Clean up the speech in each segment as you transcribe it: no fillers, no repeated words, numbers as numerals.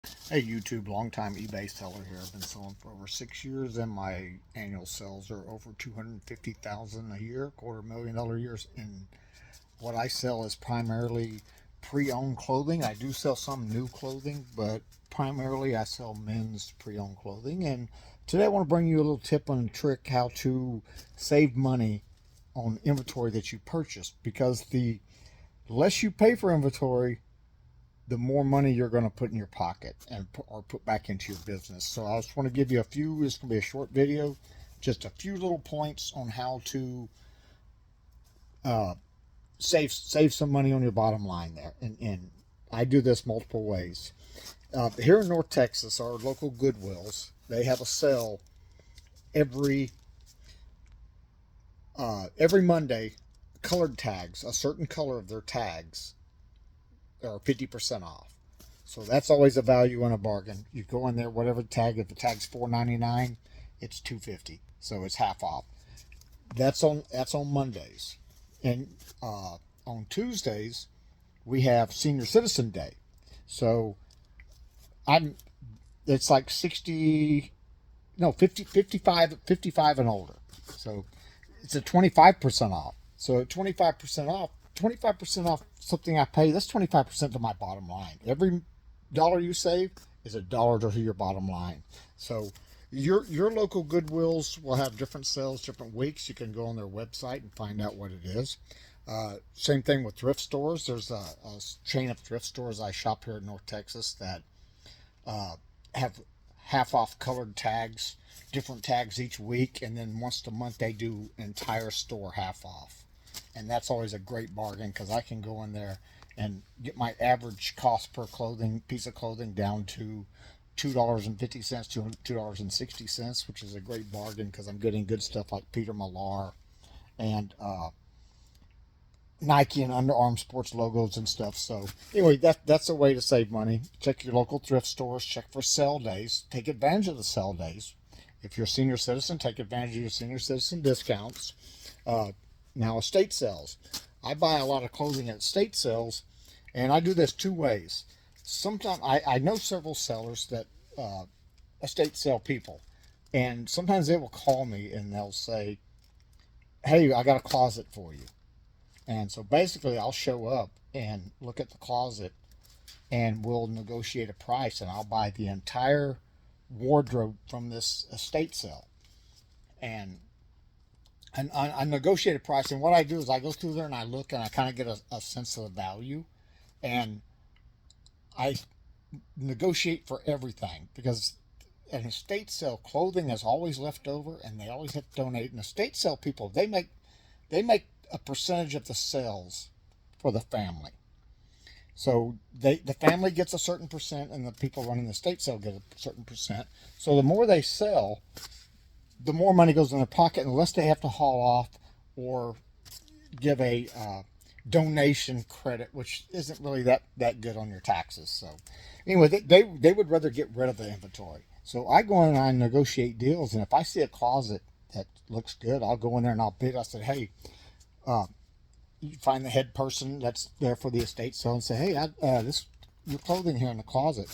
Hey YouTube, longtime eBay seller here. I've been selling for over 6 years, and my annual sales are over 250,000 a year, $250,000 years. And what I sell is primarily pre-owned clothing. I do sell some new clothing, but primarily I sell men's pre-owned clothing. And today I want to bring you a little tip and trick how to save money on inventory that you purchase, because the less you pay for inventory, the more money you're going to put in your pocket and or put back into your business. So I just want to give you a few. It's going to be a short video, just a few little points on how to uh, save some money on your bottom line there. And I do this multiple ways. Here in North Texas, our local Goodwills, they have a sale every every Monday. Colored tags, a certain color of their tags, are 50% off. So that's always a value and a bargain. You go in there, whatever tag, if the tag's $4.99, it's $2.50. So it's half off. That's on Mondays. And on Tuesdays, we have Senior Citizen Day. So I'm it's like 60, no, 50, 55 and older. So it's a 25% off. So at 25% off, 25% off something I pay, that's 25% to my bottom line. Every dollar you save is a dollar to your bottom line. So your local Goodwills will have different sales, different weeks. You can go on their website and find out what it is. Same thing with thrift stores. There's a chain of thrift stores I shop here in North Texas that have half off colored tags, different tags each week, and then once a month they do entire store half off. And that's always a great bargain, because I can go in there and get my average cost per clothing piece of clothing down to $2.50 to $2.60, which is a great bargain because I'm getting good stuff like Peter Millar and Nike and Under Armour sports logos and stuff. So anyway, that's a way to save money. Check your local thrift stores. Check for sale days. Take advantage of the sale days. If you're a senior citizen, take advantage of your senior citizen discounts. Now, estate sales. I buy a lot of clothing at estate sales, and I do this two ways. Sometimes I know several sellers that estate sale people, and sometimes they will call me and they'll say, "Hey, I got a closet for you." And so basically, I'll show up and look at the closet, and we'll negotiate a price, and I'll buy the entire wardrobe from this estate sale. And I negotiate a price, and what I do is I go through there and I look and I kind of get a sense of the value, and I negotiate for everything, because an estate sale clothing is always left over and they always have to donate. And estate sale people, they make a percentage of the sales for the family. So the family gets a certain percent, and the people running the estate sale get a certain percent. So the more they sell, the more money goes in their pocket, unless they have to haul off or give a donation credit, which isn't really that good on your taxes. So anyway, they would rather get rid of the inventory. So I go in and I negotiate deals, and if I see a closet that looks good, I'll go in there and I'll bid. I said, "Hey, you find the head person that's there for the estate sale and say, "Hey, this your clothing here in the closet.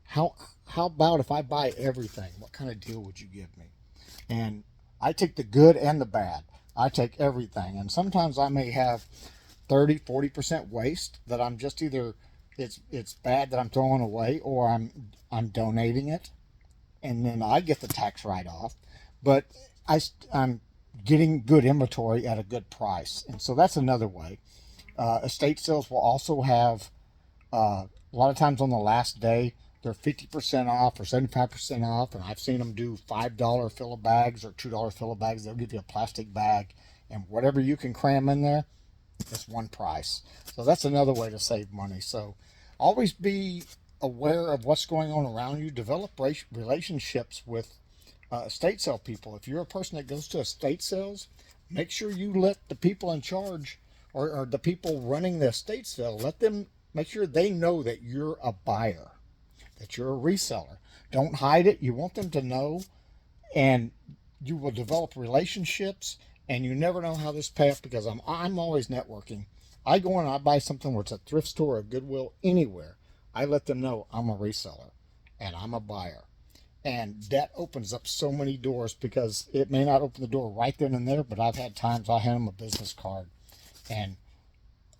How how about if I buy everything? What kind of deal would you give me?" And I take the good and the bad. I take everything. And sometimes I may have 30-40% waste that I'm just either it's bad that I'm throwing away, or I'm donating it, and then I get the tax write off. But I'm getting good inventory at a good price. And so that's another way. Estate sales will also have a lot of times on the last day, they're 50% off or 75% off, and I've seen them do $5 fill of bags or $2 fill of bags. They'll give you a plastic bag, and whatever you can cram in there, it's one price. So that's another way to save money. So always be aware of what's going on around you. Develop relationships with estate sale people. If you're a person that goes to estate sales, make sure you let the people in charge, or the people running the estate sale, let them make sure they know that you're a buyer, that you're a reseller. Don't hide it. You want them to know, and you will develop relationships. And you never know how this pays off, because I'm always networking. I go in and I buy something, where it's a thrift store or a Goodwill, anywhere. I let them know I'm a reseller and I'm a buyer. And that opens up so many doors, because it may not open the door right then and there, but I've had times I hand them a business card, and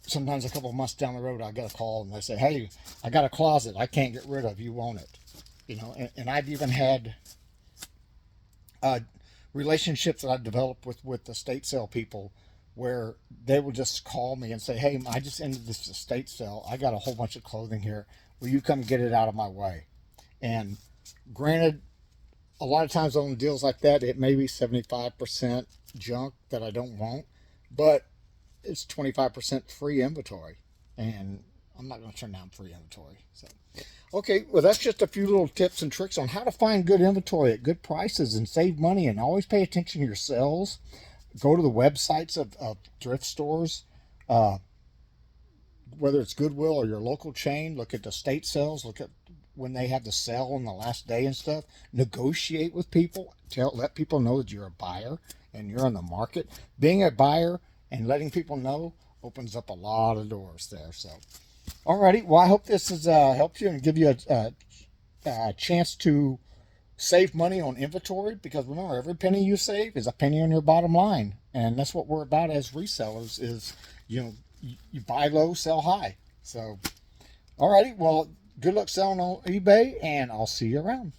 sometimes a couple of months down the road, I get a call and they say, "Hey, I got a closet I can't get rid of. You want it?" And I've even had uh, relationships that I've developed with the estate sale people, where they will just call me and say, "Hey, I just ended this estate sale. I got a whole bunch of clothing here. Will you come get it out of my way?" And granted, a lot of times on deals like that, it may be 75% junk that I don't want, but it's 25% free inventory. And I'm not going to turn down free inventory. So, okay, well, that's just a few little tips and tricks on how to find good inventory at good prices and save money. And always pay attention to your sales. Go to the websites of thrift stores, uh, whether it's Goodwill or your local chain. Look at the state sales. Look at when they have the sale on the last day and stuff. Negotiate with people. Let people know that you're a buyer and you're on the market. Being a buyer and letting people know opens up a lot of doors there. So, alrighty. Well, I hope this has helped you and give you a chance to save money on inventory, because remember, every penny you save is a penny on your bottom line, and that's what we're about as resellers. Is you buy low, sell high. So, alrighty. Well, good luck selling on eBay, and I'll see you around.